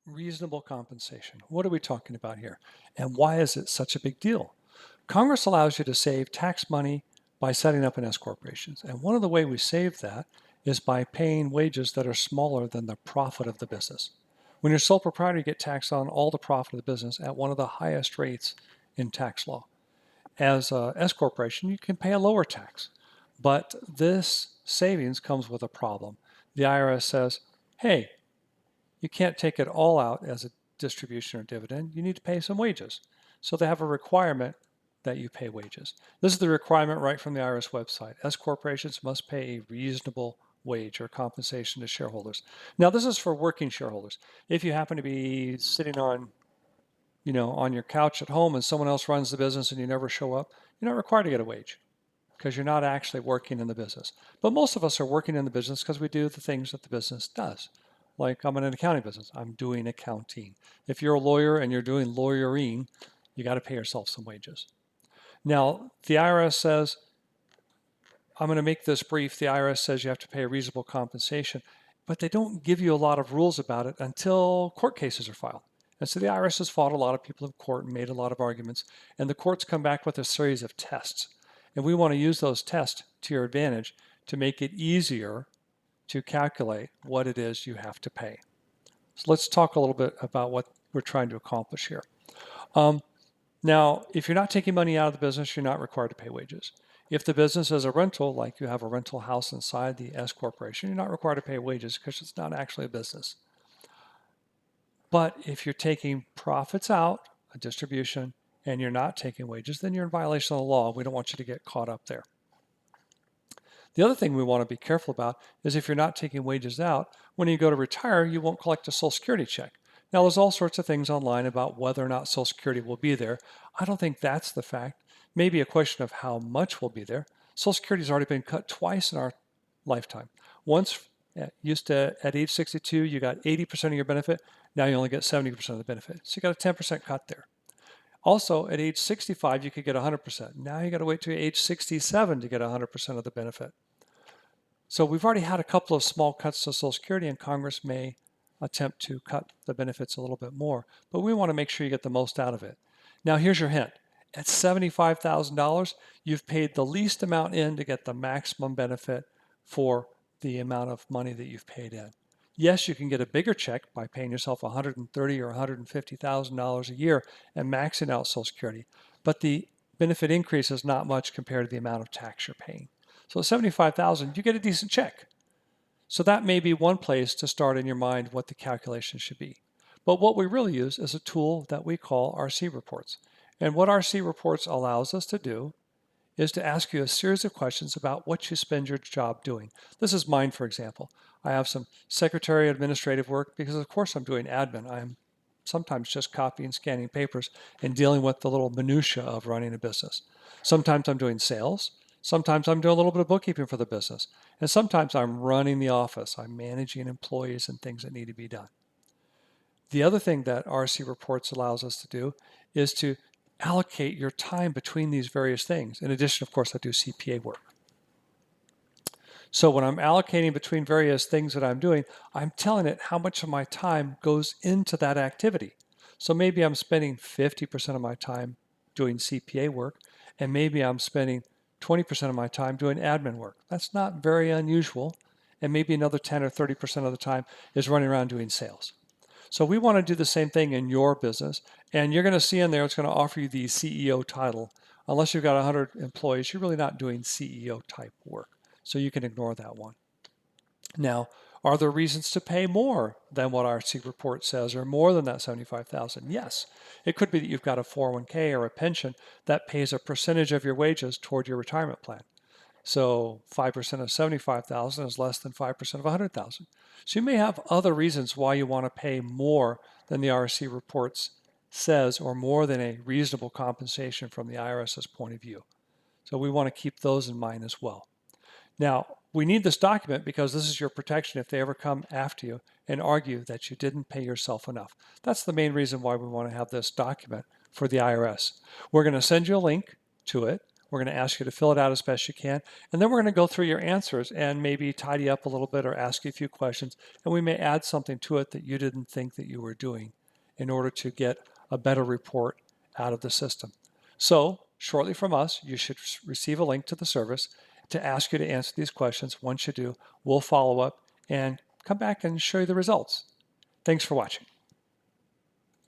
Reasonable compensation. What are we talking about here? And why is it such a big deal? Congress allows you to save tax money by setting up an S corporation. And one of the ways we save that is by paying wages that are smaller than the profit of the business. When you're sole proprietor, you get taxed on all the profit of the business at one of the highest rates in tax law. As a S corporation, you can pay a lower tax. But this savings comes with a problem. The IRS says, hey, you can't take it all out as a distribution or dividend. You need to pay some wages. So they have a requirement that you pay wages. This is the requirement right from the IRS website. S corporations must pay a reasonable wage or compensation to shareholders. Now, this is for working shareholders. If you happen to be sitting on your couch at home and someone else runs the business and you never show up, you're not required to get a wage because you're not actually working in the business. But most of us are working in the business because we do the things that the business does. Like I'm in an accounting business, I'm doing accounting. If you're a lawyer and you're doing lawyering, you got to pay yourself some wages. Now, the IRS says, I'm going to make this brief. The IRS says you have to pay a reasonable compensation, but they don't give you a lot of rules about it until court cases are filed. And so the IRS has fought a lot of people in court and made a lot of arguments, and the courts come back with a series of tests. And we want to use those tests to your advantage to make it easier to calculate what it is you have to pay. So let's talk a little bit about what we're trying to accomplish here. Now, if you're not taking money out of the business, you're not required to pay wages. If the business is a rental, like you have a rental house inside the S corporation, you're not required to pay wages because it's not actually a business. But if you're taking profits out, a distribution, and you're not taking wages, then you're in violation of the law. We don't want you to get caught up there. The other thing we want to be careful about is if you're not taking wages out, when you go to retire, you won't collect a Social Security check. Now, there's all sorts of things online about whether or not Social Security will be there. I don't think that's the fact. Maybe a question of how much will be there. Social Security has already been cut twice in our lifetime. Once, at age 62, you got 80% of your benefit. Now you only get 70% of the benefit. So you got a 10% cut there. Also, at age 65, you could get 100%. Now you got to wait till age 67 to get 100% of the benefit. So we've already had a couple of small cuts to Social Security, and Congress may attempt to cut the benefits a little bit more, but we want to make sure you get the most out of it. Now, here's your hint. At $75,000, you've paid the least amount in to get the maximum benefit for the amount of money that you've paid in. Yes, you can get a bigger check by paying yourself $130,000 or $150,000 a year and maxing out Social Security, but the benefit increase is not much compared to the amount of tax you're paying. So at $75,000, you get a decent check. So that may be one place to start in your mind what the calculation should be. But what we really use is a tool that we call RC reports. And what RC reports allows us to do is to ask you a series of questions about what you spend your job doing. This is mine, for example. I have some secretary administrative work because, of course, I'm doing admin. I'm sometimes just copying, scanning papers, and dealing with the little minutia of running a business. Sometimes I'm doing sales. Sometimes I'm doing a little bit of bookkeeping for the business. And sometimes I'm running the office. I'm managing employees and things that need to be done. The other thing that RC Reports allows us to do is to allocate your time between these various things. In addition, of course, I do CPA work. So when I'm allocating between various things that I'm doing, I'm telling it how much of my time goes into that activity. So maybe I'm spending 50% of my time doing CPA work, and maybe I'm spending 20% of my time doing admin work. That's not very unusual. And maybe another 10 or 30% of the time is running around doing sales. So we want to do the same thing in your business. And you're going to see in there, it's going to offer you the CEO title. Unless you've got 100 employees, you're really not doing CEO type work. So you can ignore that one. Now, are there reasons to pay more than what our RC report says, or more than that $75,000? Yes. It could be that you've got a 401k or a pension that pays a percentage of your wages toward your retirement plan. So 5% of 75,000 is less than 5% of 100,000. So you may have other reasons why you want to pay more than the RC reports says, or more than a reasonable compensation from the IRS's point of view. So we want to keep those in mind as well. Now, we need this document because this is your protection if they ever come after you and argue that you didn't pay yourself enough. That's the main reason why we want to have this document for the IRS. We're going to send you a link to it. We're going to ask you to fill it out as best you can. And then we're going to go through your answers and maybe tidy up a little bit or ask you a few questions. And we may add something to it that you didn't think that you were doing in order to get a better report out of the system. So shortly from us, you should receive a link to the service to ask you to answer these questions. Once you do, we'll follow up and come back and show you the results. Thanks for watching.